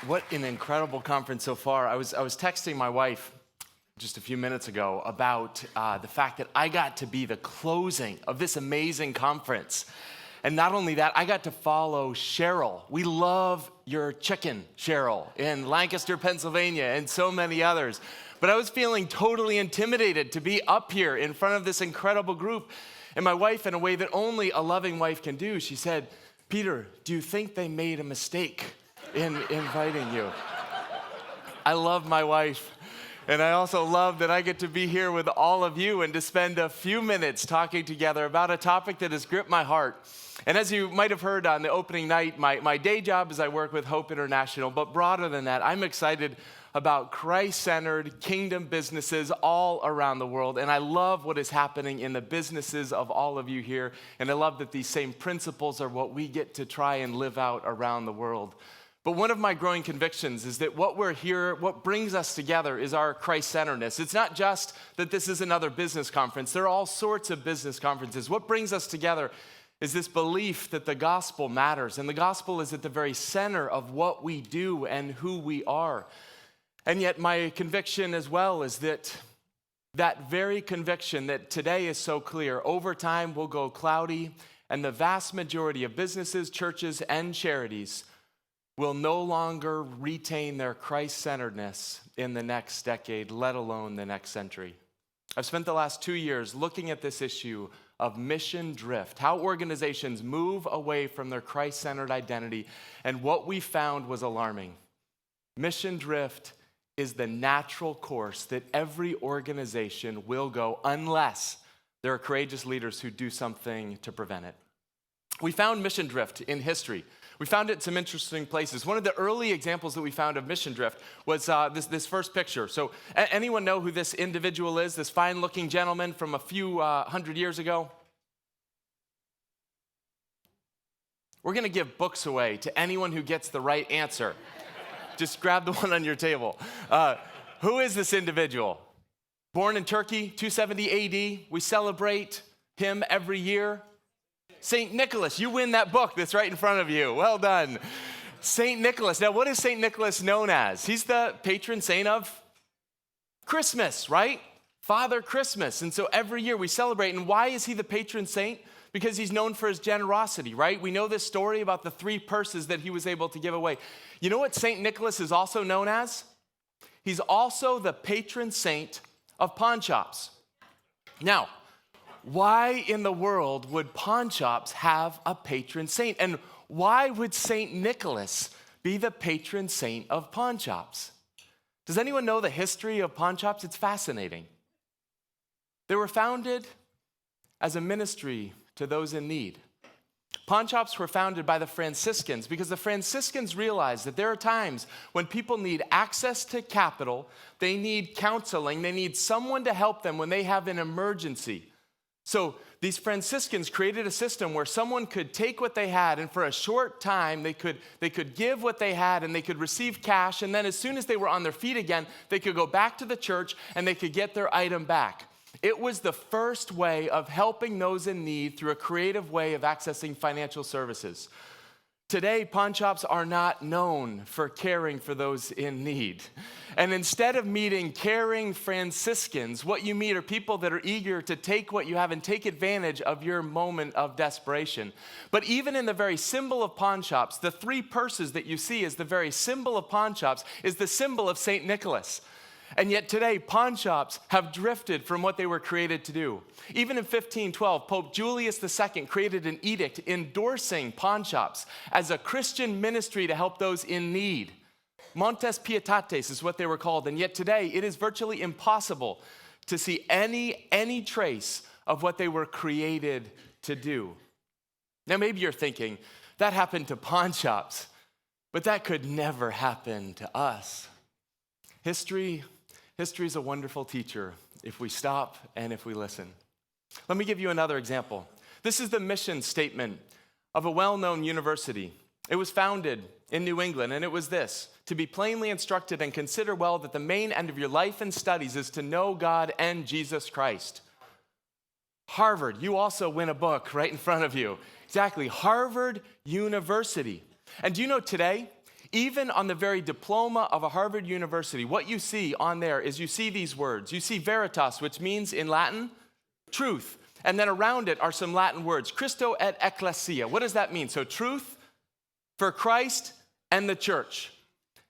What an incredible conference so far. I was texting my wife just a few minutes ago about the fact that I got to be the closing of this amazing conference. And not only that, I got to follow Cheryl. We love your chicken, Cheryl, in Lancaster, Pennsylvania, and so many others. But I was feeling totally intimidated to be up here in front of this incredible group. And my wife, in a way that only a loving wife can do, she said, "Peter, do you think they made a mistake in inviting you?" I love my wife. And I also love that I get to be here with all of you and to spend a few minutes talking together about a topic that has gripped my heart. And as you might have heard on the opening night, my day job is I work with Hope International. But broader than that, I'm excited about Christ-centered kingdom businesses all around the world. And I love what is happening in the businesses of all of you here. And I love that these same principles are what we get to try and live out around the world. But one of my growing convictions is that what brings us together is our Christ-centeredness. It's not just that this is another business conference. There are all sorts of business conferences. What brings us together is this belief that the gospel matters. And the gospel is at the very center of what we do and who we are. And yet my conviction as well is that very conviction that today is so clear, over time will go cloudy, and the vast majority of businesses, churches, and charities will no longer retain their Christ-centeredness in the next decade, let alone the next century. I've spent the last 2 years looking at this issue of mission drift, how organizations move away from their Christ-centered identity, and what we found was alarming. Mission drift is the natural course that every organization will go unless there are courageous leaders who do something to prevent it. We found mission drift in history. We found it in some interesting places. One of the early examples that we found of mission drift was this first picture. So anyone know who this individual is, this fine-looking gentleman from a few hundred years ago? We're going to give books away to anyone who gets the right answer. Just grab the one on your table. Who is this individual? Born in Turkey, 270 AD. We celebrate him every year. St. Nicholas, you win that book that's right in front of you. Well done. St. Nicholas. Now, what is St. Nicholas known as? He's the patron saint of Christmas, right? Father Christmas. And so every year we celebrate. And why is he the patron saint? Because he's known for his generosity, right? We know this story about the 3 purses that he was able to give away. You know what St. Nicholas is also known as? He's also the patron saint of pawn shops. Now, why in the world would pawn shops have a patron saint? And why would St. Nicholas be the patron saint of pawn shops? Does anyone know the history of pawn shops? It's fascinating. They were founded as a ministry to those in need. Pawn shops were founded by the Franciscans because the Franciscans realized that there are times when people need access to capital, they need counseling, they need someone to help them when they have an emergency. So these Franciscans created a system where someone could take what they had, and for a short time they could give what they had, and they could receive cash, and then as soon as they were on their feet again, they could go back to the church and they could get their item back. It was the first way of helping those in need through a creative way of accessing financial services. Today, pawn shops are not known for caring for those in need. And instead of meeting caring Franciscans, what you meet are people that are eager to take what you have and take advantage of your moment of desperation. But even in the very symbol of pawn shops, the 3 purses that you see as the very symbol of pawn shops is the symbol of St. Nicholas. And yet today, pawn shops have drifted from what they were created to do. Even in 1512, Pope Julius II created an edict endorsing pawn shops as a Christian ministry to help those in need. Montes Pietates is what they were called. And yet today, it is virtually impossible to see any trace of what they were created to do. Now, maybe you're thinking, that happened to pawn shops, but that could never happen to us. History is a wonderful teacher if we stop and if we listen. Let me give you another example. This is the mission statement of a well-known university. It was founded in New England, and it was this: to be plainly instructed and consider well that the main end of your life and studies is to know God and Jesus Christ. Harvard, you also win a book right in front of you. Exactly, Harvard University. And do you know today, Even on the very diploma of a Harvard University, what you see on there is you see these words. You see veritas, which means in Latin, truth. And then around it are some Latin words, Christo et ecclesia. What does that mean? So truth for Christ and the church.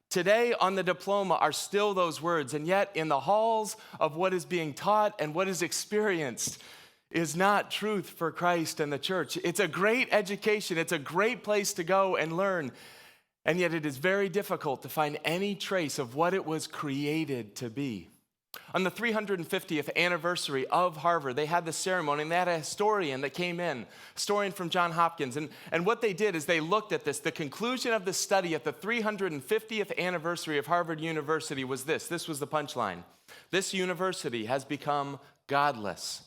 Today on the diploma are still those words, and yet in the halls of what is being taught and what is experienced is not truth for Christ and the church. It's a great education. It's a great place to go and learn. And yet it is very difficult to find any trace of what it was created to be. On the 350th anniversary of Harvard, they had this ceremony, and they had a historian that came in, a historian from Johns Hopkins. And what they did is they looked at this. The conclusion of the study at the 350th anniversary of Harvard University was this. This was the punchline. This university has become godless.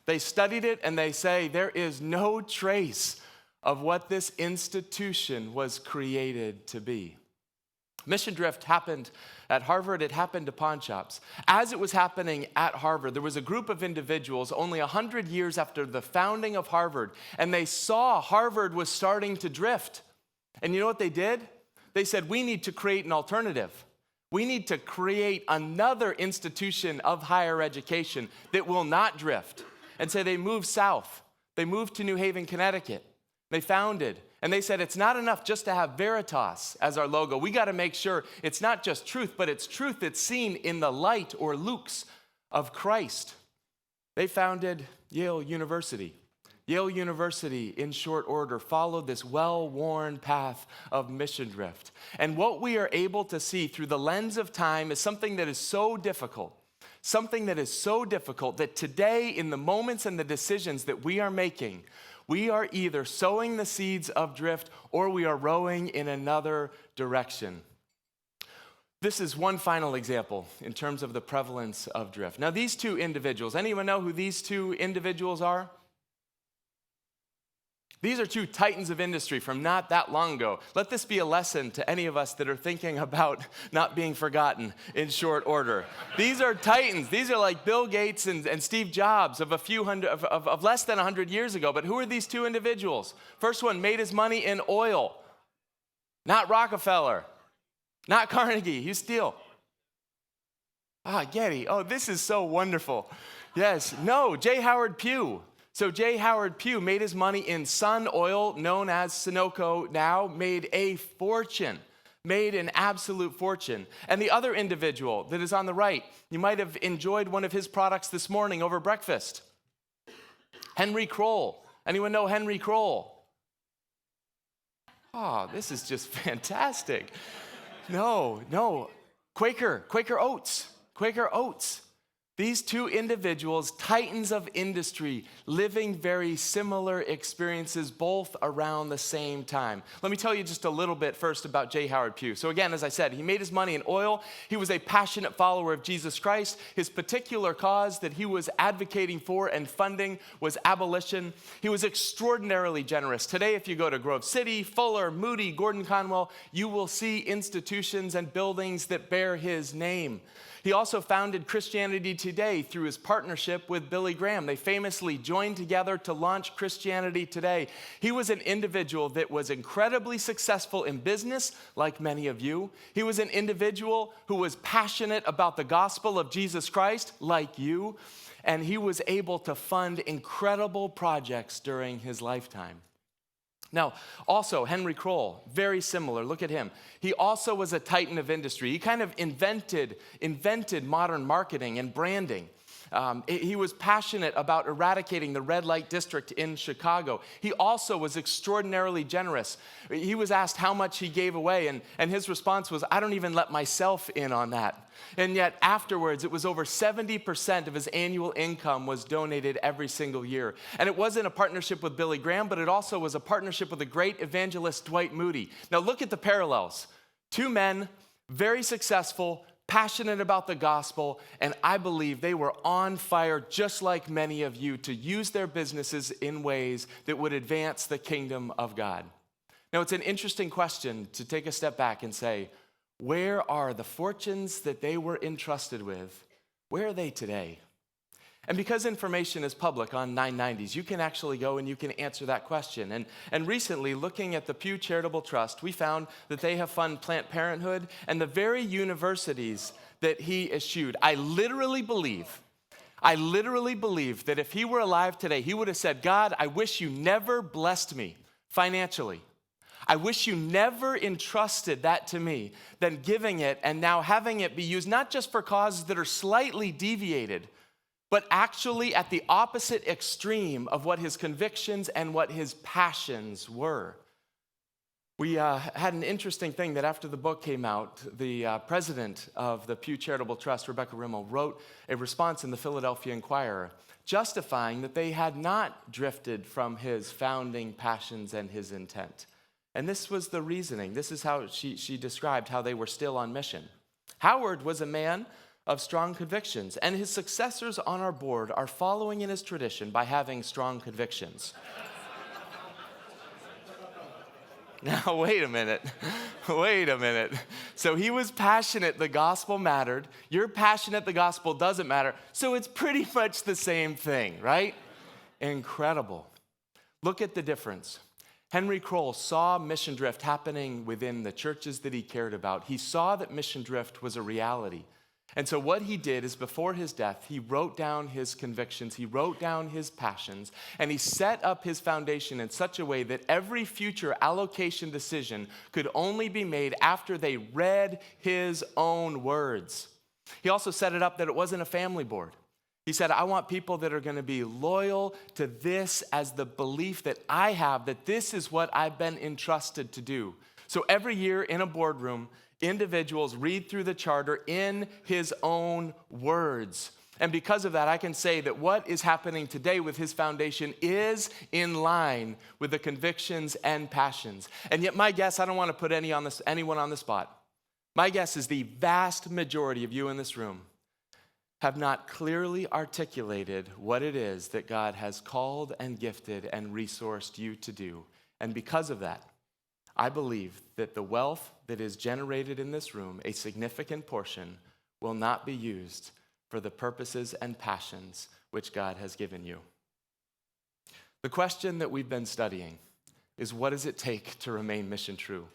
They studied it, and they say there is no trace of what this institution was created to be. Mission drift happened at Harvard. It happened to pawn shops. As it was happening at Harvard, there was a group of individuals only 100 years after the founding of Harvard, and they saw Harvard was starting to drift. And you know what they did? They said, we need to create an alternative. We need to create another institution of higher education that will not drift. And so they moved south. They moved to New Haven, Connecticut. They founded, and they said, it's not enough just to have Veritas as our logo. We got to make sure it's not just truth, but it's truth that's seen in the light or lux of Christ. They founded Yale University. Yale University, in short order, followed this well-worn path of mission drift. And what we are able to see through the lens of time is something that is so difficult. Something that is so difficult that today, in the moments and the decisions that we are making, we are either sowing the seeds of drift or we are rowing in another direction. This is one final example in terms of the prevalence of drift. Now, these two individuals, anyone know who these two individuals are? These are two titans of industry from not that long ago. Let this be a lesson to any of us that are thinking about not being forgotten in short order. These are titans. These are like Bill Gates and Steve Jobs of of less than 100 years ago. But who are these two individuals? First one made his money in oil. Not Rockefeller. Not Carnegie. You steal. Getty. Oh, this is so wonderful. Yes. No, J. Howard Pugh. So J. Howard Pugh made his money in Sun Oil, known as Sunoco now, made a fortune, made an absolute fortune. And the other individual that is on the right, you might have enjoyed one of his products this morning over breakfast. Henry Kroll. Anyone know Henry Kroll? Oh, this is just fantastic. No. Quaker Oats. These two individuals, titans of industry, living very similar experiences, both around the same time. Let me tell you just a little bit first about J. Howard Pugh. So again, as I said, he made his money in oil. He was a passionate follower of Jesus Christ. His particular cause that he was advocating for and funding was abolition. He was extraordinarily generous. Today, if you go to Grove City, Fuller, Moody, Gordon Conwell, you will see institutions and buildings that bear his name. He also founded Christianity Today through his partnership with Billy Graham. They famously joined together to launch Christianity Today. He was an individual that was incredibly successful in business, like many of you. He was an individual who was passionate about the gospel of Jesus Christ, like you. And he was able to fund incredible projects during his lifetime. Now, also, Henry Kroll, very similar. Look at him. He also was a titan of industry. He kind of invented modern marketing and branding. He was passionate about eradicating the red light district in Chicago. He also was extraordinarily generous. He was asked how much he gave away, and his response was, I don't even let myself in on that. And yet afterwards, it was over 70% of his annual income was donated every single year. And it wasn't a partnership with Billy Graham, but it also was a partnership with the great evangelist Dwight Moody. Now look at the parallels. Two men, very successful, passionate about the gospel, and I believe they were on fire, just like many of you, to use their businesses in ways that would advance the kingdom of God. Now, it's an interesting question to take a step back and say, where are the fortunes that they were entrusted with? Where are they today? And because information is public on 990s, you can actually go and you can answer that question. And recently, looking at the Pew Charitable Trust, we found that they have funded Planned Parenthood and the very universities that he eschewed. I literally believe that if he were alive today, he would have said, God, I wish you never blessed me financially. I wish you never entrusted that to me than giving it and now having it be used not just for causes that are slightly deviated, but actually at the opposite extreme of what his convictions and what his passions were. We had an interesting thing that after the book came out, the president of the Pew Charitable Trust, Rebecca Rimmel, wrote a response in the Philadelphia Inquirer justifying that they had not drifted from his founding passions and his intent. And this was the reasoning. This is how she described how they were still on mission. Howard was a man of strong convictions, and his successors on our board are following in his tradition by having strong convictions. Now, wait a minute. So he was passionate the gospel mattered. You're passionate the gospel doesn't matter. So it's pretty much the same thing, right? Incredible. Look at the difference. Henry Kroll saw mission drift happening within the churches that he cared about. He saw that mission drift was a reality. And so what he did is before his death, he wrote down his convictions, he wrote down his passions, and he set up his foundation in such a way that every future allocation decision could only be made after they read his own words. He also set it up that it wasn't a family board. He said, I want people that are going to be loyal to this as the belief that I have, that this is what I've been entrusted to do. So every year in a boardroom, individuals read through the charter in his own words. And because of that, I can say that what is happening today with his foundation is in line with the convictions and passions. And yet my guess, I don't want to put anyone on the spot. My guess is the vast majority of you in this room have not clearly articulated what it is that God has called and gifted and resourced you to do. And because of that, I believe that the wealth that is generated in this room, a significant portion, will not be used for the purposes and passions which God has given you. The question that we've been studying is, what does it take to remain mission true?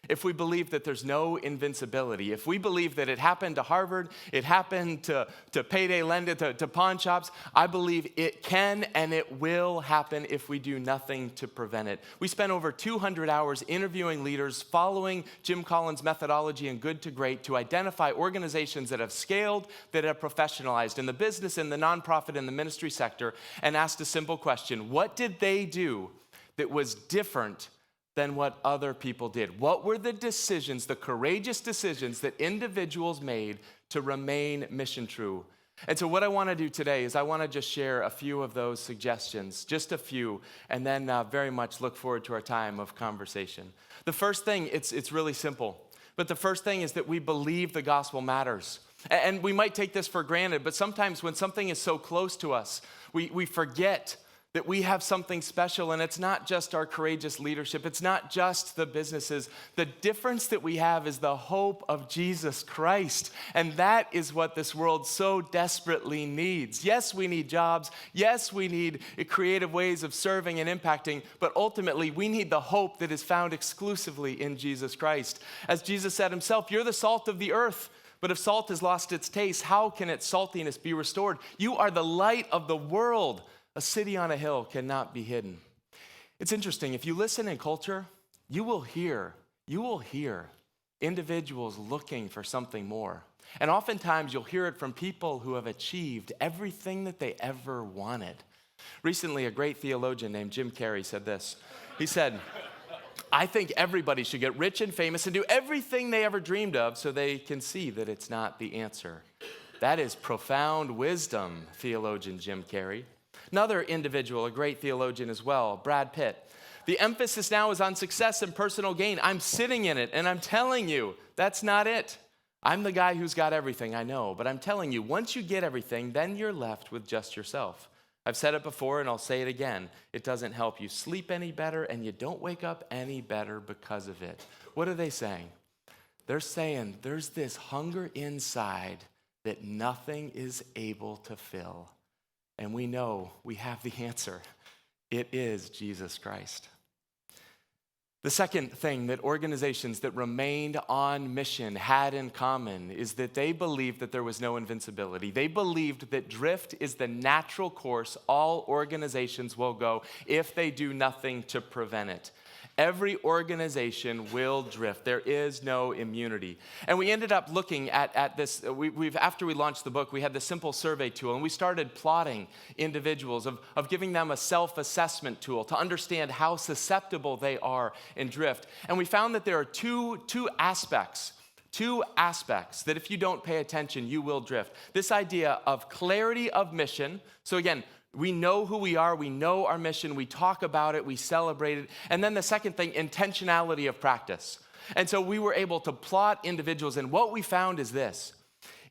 If we believe that there's no invincibility, if we believe that it happened to Harvard, it happened to payday lending, to pawn shops, I believe it can and it will happen if we do nothing to prevent it. We spent over 200 hours interviewing leaders following Jim Collins' methodology in Good to Great to identify organizations that have scaled, that have professionalized in the business, in the nonprofit, in the ministry sector, and asked a simple question: what did they do that was different than what other people did? What were the decisions, the courageous decisions that individuals made to remain mission true? And so what I want to do today is I want to just share a few of those suggestions, just a few, and then very much look forward to our time of conversation. The first thing, it's really simple, but the first thing is that we believe the gospel matters. And we might take this for granted, but sometimes when something is so close to us, we forget that we have something special, and it's not just our courageous leadership. It's not just the businesses. The difference that we have is the hope of Jesus Christ, and that is what this world so desperately needs. Yes, we need jobs. Yes, we need creative ways of serving and impacting, but ultimately, we need the hope that is found exclusively in Jesus Christ. As Jesus said himself, you're the salt of the earth. But if salt has lost its taste, how can its saltiness be restored? You are the light of the world. A city on a hill cannot be hidden. It's interesting. If you listen in culture, you will hear individuals looking for something more. And oftentimes you'll hear it from people who have achieved everything that they ever wanted. Recently, a great theologian named Jim Carrey said this. He said, I think everybody should get rich and famous and do everything they ever dreamed of so they can see that it's not the answer. That is profound wisdom, theologian Jim Carrey. Another individual, a great theologian as well, Brad Pitt. The emphasis now is on success and personal gain. I'm sitting in it, and I'm telling you, that's not it. I'm the guy who's got everything, I know, but I'm telling you, once you get everything, then you're left with just yourself. I've said it before, and I'll say it again. It doesn't help you sleep any better, and you don't wake up any better because of it. What are they saying? They're saying there's this hunger inside that nothing is able to fill. And we know we have the answer. It is Jesus Christ. The second thing that organizations that remained on mission had in common is that they believed that there was no invincibility. They believed that drift is the natural course all organizations will go if they do nothing to prevent it. Every organization will drift. There is no immunity. And we ended up looking at this. After we launched the book, we had this simple survey tool, and we started plotting individuals, of giving them a self-assessment tool to understand how susceptible they are in drift. And we found that there are two aspects that if you don't pay attention, you will drift. This idea of clarity of mission. So again, we know who we are, we know our mission, we talk about it, we celebrate it. And then the second thing, intentionality of practice. And so we were able to plot individuals, and what we found is this,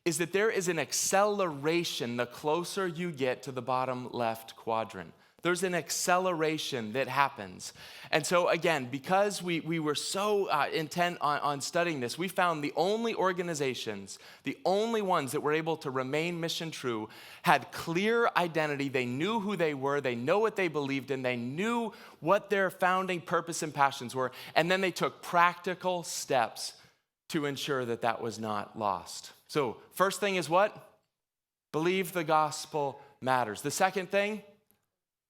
is that there is an acceleration the closer you get to the bottom left quadrant. There's an acceleration that happens. And so again, because we were so intent on studying this, we found the only organizations, the only ones that were able to remain mission true, had clear identity. They knew who they were. They know what they believed in. They knew what their founding purpose and passions were. And then they took practical steps to ensure that that was not lost. So first thing is what? Believe the gospel matters. The second thing,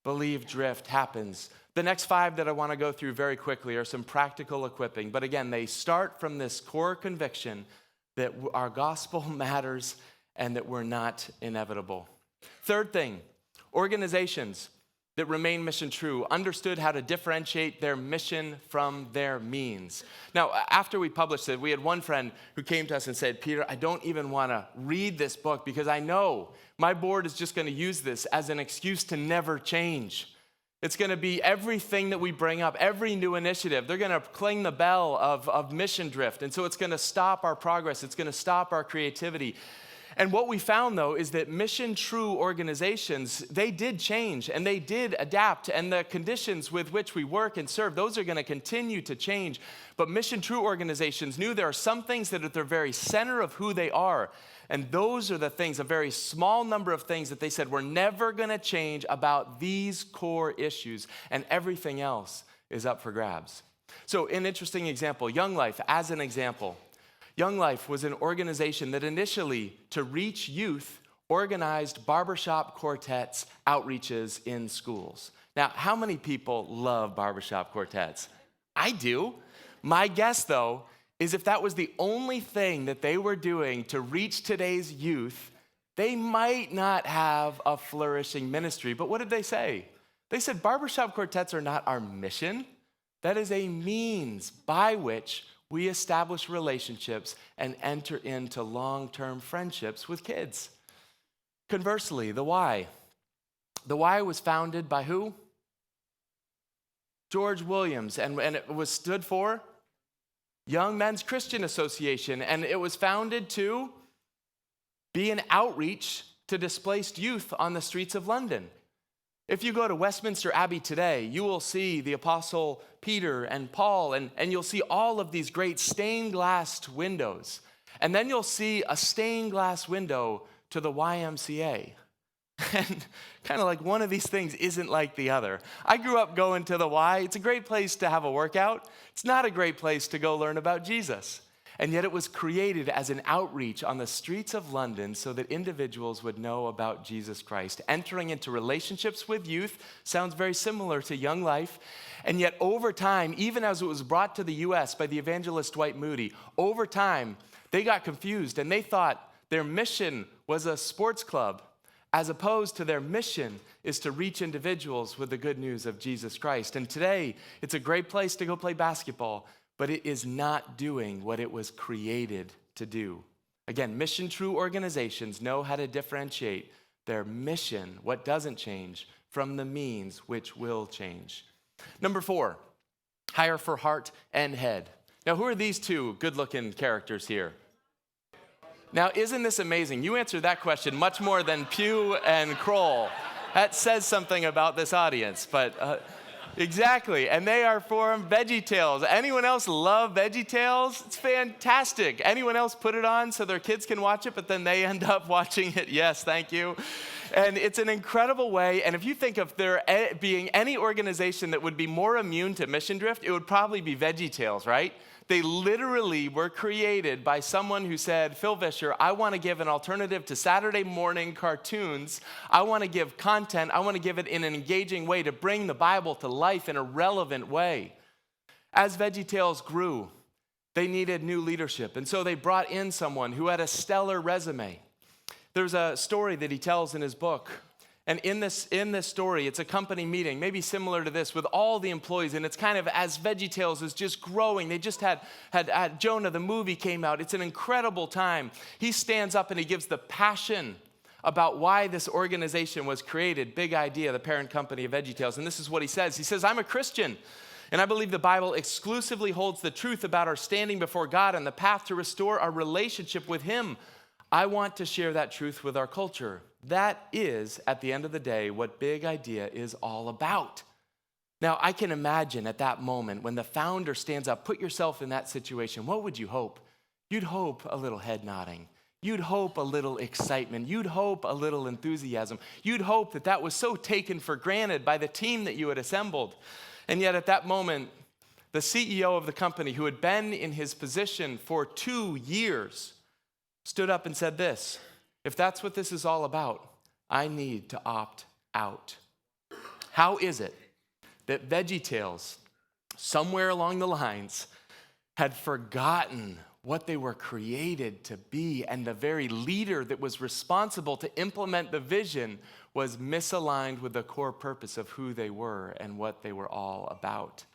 believe drift happens. The next 5 that I want to go through very quickly are some practical equipping. But again, they start from this core conviction that our gospel matters and that we're not inevitable. Third thing, organizations that remain mission true understood how to differentiate their mission from their means. Now, after we published it, we had one friend who came to us and said, Peter, I don't even want to read this book because I know my board is just going to use this as an excuse to never change. It's going to be everything that we bring up, every new initiative. They're going to cling the bell of mission drift. And so it's going to stop our progress. It's going to stop our creativity. And what we found, though, is that mission-true organizations, they did change and they did adapt. And the conditions with which we work and serve, those are going to continue to change. But mission-true organizations knew there are some things that are at the very center of who they are. And those are the things, a very small number of things that they said, we're never going to change about these core issues. And everything else is up for grabs. So an interesting example, Young Life as an example. Young Life was an organization that initially, to reach youth, organized barbershop quartets outreaches in schools. Now, how many people love barbershop quartets? I do. My guess, though, is if that was the only thing that they were doing to reach today's youth, they might not have a flourishing ministry. But what did they say? They said barbershop quartets are not our mission. That is a means by which we establish relationships and enter into long-term friendships with kids. Conversely, the Y. The Y was founded by who? George Williams, and it was stood for Young Men's Christian Association, and it was founded to be an outreach to displaced youth on the streets of London. If you go to Westminster Abbey today, you will see the Apostle Peter and Paul, and you'll see all of these great stained glass windows. And then you'll see a stained glass window to the YMCA. And kind of like one of these things isn't like the other. I grew up going to the Y. It's a great place to have a workout. It's not a great place to go learn about Jesus. And yet it was created as an outreach on the streets of London so that individuals would know about Jesus Christ. Entering into relationships with youth sounds very similar to Young Life. And yet over time, even as it was brought to the U.S. by the evangelist Dwight Moody, over time, they got confused and they thought their mission was a sports club, as opposed to their mission is to reach individuals with the good news of Jesus Christ. And today, it's a great place to go play basketball, but it is not doing what it was created to do. Again, mission-true organizations know how to differentiate their mission, what doesn't change, from the means which will change. Number 4, hire for heart and head. Now, who are these two good-looking characters here? Now, isn't this amazing? You answered that question much more than Pugh and Kroll. That says something about this audience, but Exactly, and they are from VeggieTales. Anyone else love VeggieTales? It's fantastic. Anyone else put it on so their kids can watch it, but then they end up watching it? Yes, thank you. And it's an incredible way, and if you think of there being any organization that would be more immune to mission drift, it would probably be VeggieTales, right? They literally were created by someone who said, Phil Vischer, I want to give an alternative to Saturday morning cartoons. I want to give content. I want to give it in an engaging way to bring the Bible to life in a relevant way. As VeggieTales grew, they needed new leadership. And so they brought in someone who had a stellar resume. There's a story that he tells in his book. And in this story, it's a company meeting, maybe similar to this, with all the employees. And it's kind of as VeggieTales is just growing. They just had Jonah, the movie came out. It's an incredible time. He stands up and he gives the passion about why this organization was created. Big Idea, the parent company of VeggieTales. And this is what he says. He says, I'm a Christian, and I believe the Bible exclusively holds the truth about our standing before God and the path to restore our relationship with Him. I want to share that truth with our culture. That is, at the end of the day, what Big Idea is all about. Now, I can imagine at that moment when the founder stands up, put yourself in that situation, what would you hope? You'd hope a little head nodding. You'd hope a little excitement. You'd hope a little enthusiasm. You'd hope that that was so taken for granted by the team that you had assembled. And yet at that moment, the CEO of the company, who had been in his position for 2 years, stood up and said this, if that's what this is all about, I need to opt out. How is it that VeggieTales, somewhere along the lines, had forgotten what they were created to be, and the very leader that was responsible to implement the vision was misaligned with the core purpose of who they were and what they were all about?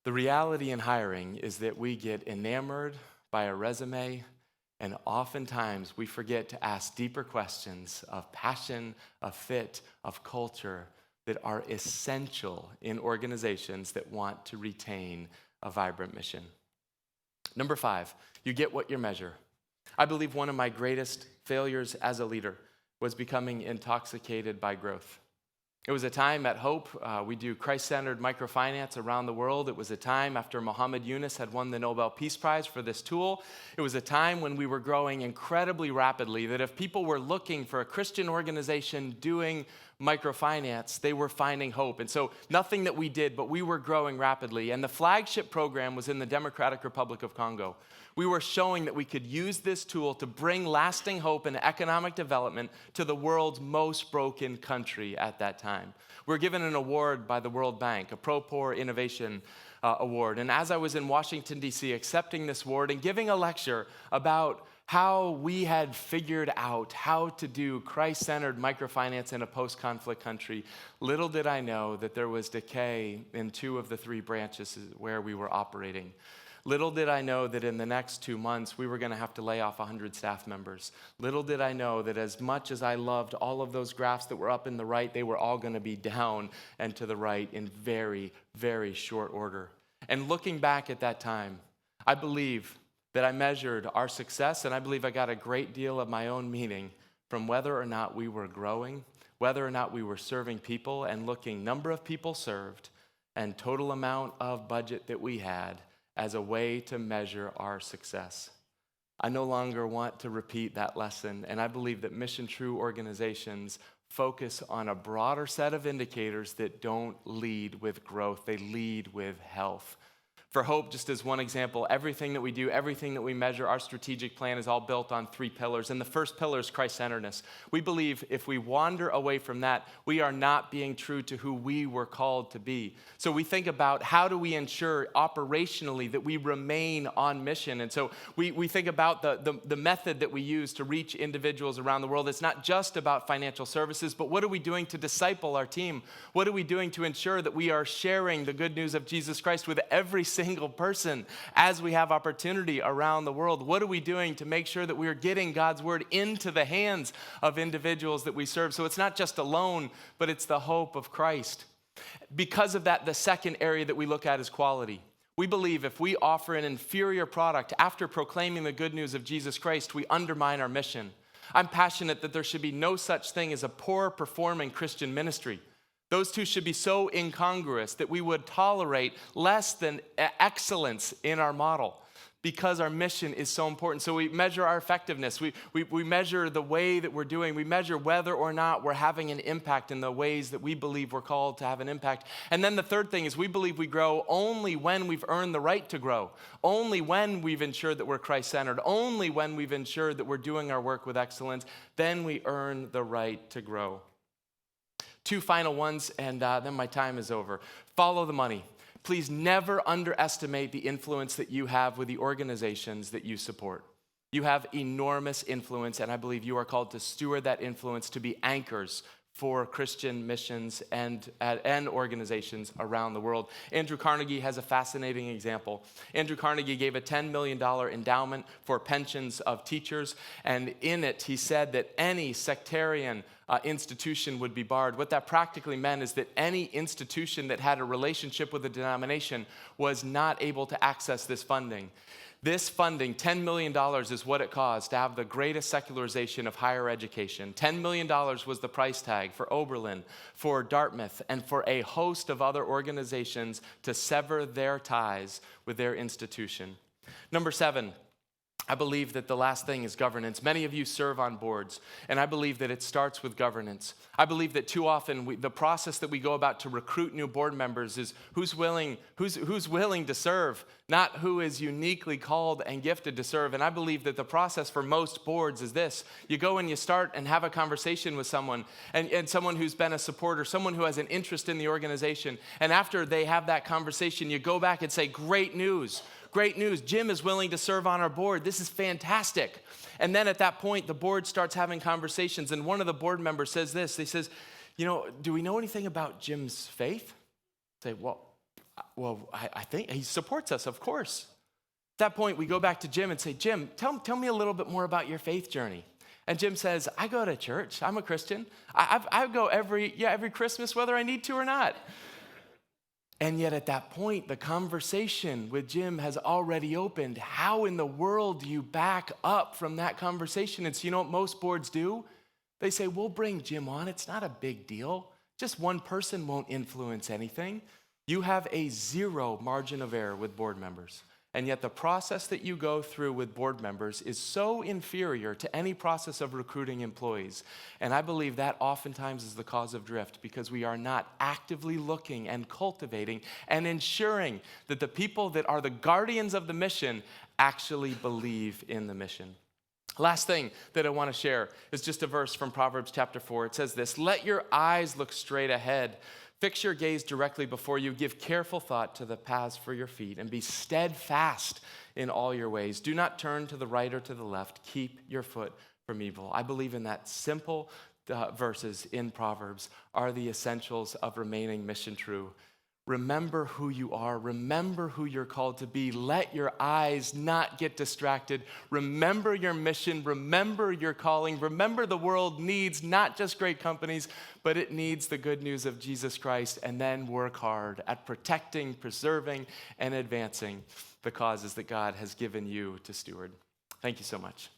The reality in hiring is that we get enamored by a resume, and oftentimes we forget to ask deeper questions of passion, of fit, of culture that are essential in organizations that want to retain a vibrant mission. Number 5, you get what you measure. I believe one of my greatest failures as a leader was becoming intoxicated by growth. It was a time at Hope, we do Christ-centered microfinance around the world. It was a time after Muhammad Yunus had won the Nobel Peace Prize for this tool. It was a time when we were growing incredibly rapidly, that if people were looking for a Christian organization doing microfinance, they were finding Hope. And so nothing that we did, but we were growing rapidly. And the flagship program was in the Democratic Republic of Congo. We were showing that we could use this tool to bring lasting hope and economic development to the world's most broken country at that time. We were given an award by the World Bank, a Pro-Poor Innovation Award. And as I was in Washington, D.C., accepting this award and giving a lecture about how we had figured out how to do Christ-centered microfinance in a post-conflict country, little did I know that there was decay in 2 of the 3 branches where we were operating. Little did I know that in the next 2 months, we were going to have to lay off 100 staff members. Little did I know that as much as I loved all of those graphs that were up in the right, they were all going to be down and to the right in very, very short order. And looking back at that time, I believe that I measured our success, and I believe I got a great deal of my own meaning from whether or not we were growing, whether or not we were serving people, and looking number of people served and total amount of budget that we had as a way to measure our success. I no longer want to repeat that lesson, and I believe that mission-true organizations focus on a broader set of indicators that don't lead with growth, they lead with health. For Hope, just as one example, everything that we do, everything that we measure, our strategic plan is all built on 3 pillars. And the first pillar is Christ-centeredness. We believe if we wander away from that, we are not being true to who we were called to be. So we think about how do we ensure operationally that we remain on mission. And so we think about the method that we use to reach individuals around the world. It's not just about financial services, but what are we doing to disciple our team? What are we doing to ensure that we are sharing the good news of Jesus Christ with every single person as we have opportunity around the world? What are we doing to make sure that we are getting God's word into the hands of individuals that we serve? So it's not just a loan, but it's the hope of Christ. Because of that, the second area that we look at is quality. We believe if we offer an inferior product after proclaiming the good news of Jesus Christ, we undermine our mission. I'm passionate that there should be no such thing as a poor performing Christian ministry. Those two should be so incongruous that we would tolerate less than excellence in our model because our mission is so important. So we measure our effectiveness. We measure the way that we're doing. We measure whether or not we're having an impact in the ways that we believe we're called to have an impact. And then the third thing is we believe we grow only when we've earned the right to grow, only when we've ensured that we're Christ-centered, only when we've ensured that we're doing our work with excellence, then we earn the right to grow. Two final ones, and then my time is over. Follow the money. Please never underestimate the influence that you have with the organizations that you support. You have enormous influence, and I believe you are called to steward that influence to be anchors for Christian missions and organizations around the world. Andrew Carnegie has a fascinating example. Andrew Carnegie gave a $10 million endowment for pensions of teachers, and in it he said that any sectarian institution would be barred. What that practically meant is that any institution that had a relationship with a denomination was not able to access this funding. This funding, $10 million, is what it cost to have the greatest secularization of higher education. $10 million was the price tag for Oberlin, for Dartmouth, and for a host of other organizations to sever their ties with their institution. Number 7, I believe that the last thing is governance. Many of you serve on boards, and I believe that it starts with governance. I believe that too often the process that we go about to recruit new board members is who's willing to serve, not who is uniquely called and gifted to serve. And I believe that the process for most boards is this. You go and you start and have a conversation with someone, and someone who's been a supporter, someone who has an interest in the organization. And after they have that conversation, you go back and say, great news. Great news, Jim is willing to serve on our board. This is fantastic. And then at that point, the board starts having conversations, and one of the board members says this. He says, do we know anything about Jim's faith? I say, well, I think he supports us, of course. At that point, we go back to Jim and say, Jim, tell me a little bit more about your faith journey. And Jim says, I go to church. I'm a Christian. I go every Christmas, whether I need to or not. And yet at that point, the conversation with Jim has already opened. How in the world do you back up from that conversation? And so you know what most boards do? They say, we'll bring Jim on. It's not a big deal. Just one person won't influence anything. You have a 0 margin of error with board members. And yet the process that you go through with board members is so inferior to any process of recruiting employees. And I believe that oftentimes is the cause of drift because we are not actively looking and cultivating and ensuring that the people that are the guardians of the mission actually believe in the mission. Last thing that I want to share is just a verse from Proverbs chapter 4. It says this, let your eyes look straight ahead. Fix your gaze directly before you. Give careful thought to the paths for your feet and be steadfast in all your ways. Do not turn to the right or to the left. Keep your foot from evil. I believe in that simple verses in Proverbs are the essentials of remaining mission true. Remember who you are. Remember who you're called to be. Let your eyes not get distracted. Remember your mission. Remember your calling. Remember the world needs not just great companies, but it needs the good news of Jesus Christ. And then work hard at protecting, preserving, and advancing the causes that God has given you to steward. Thank you so much.